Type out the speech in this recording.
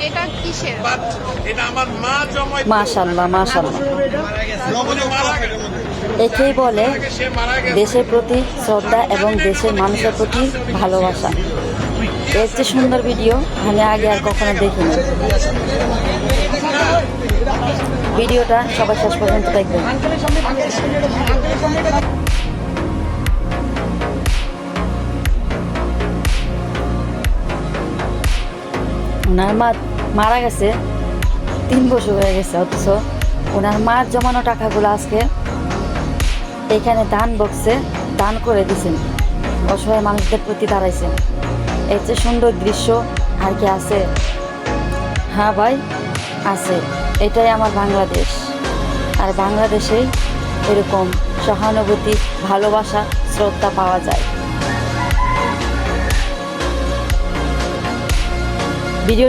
এটা কিসের? এটা আমার মা জমাই। মাশাআল্লাহ মাশাআল্লাহ। একেই বলে সে মারা গেছে। দেশের প্রতি শ্রদ্ধা এবং দেশের মানুষের প্রতি ভালোবাসা। এর যে সুন্দর ভিডিও আমি আগে আর কখনো দেখিনি। ভিডিওটা সবাই শেষ পর্যন্ত দেখবেন। ওনার মা মারা গেছে 3 বছর হয়ে গেছে, অথচ ওনার মার জমানো টাকাগুলো আজকে এখানে দান বক্সে দান করে দিয়েছেন, অসহায় মানুষদের প্রতি দাঁড়াইছেন। এর চেয়ে সুন্দর দৃশ্য আর কি আছে? হ্যাঁ ভাই আছে। এটাই আমার বাংলাদেশ। আর বাংলাদেশেই এরকম সহানুভূতি, ভালোবাসা, শ্রদ্ধা পাওয়া যায়। ভিডিও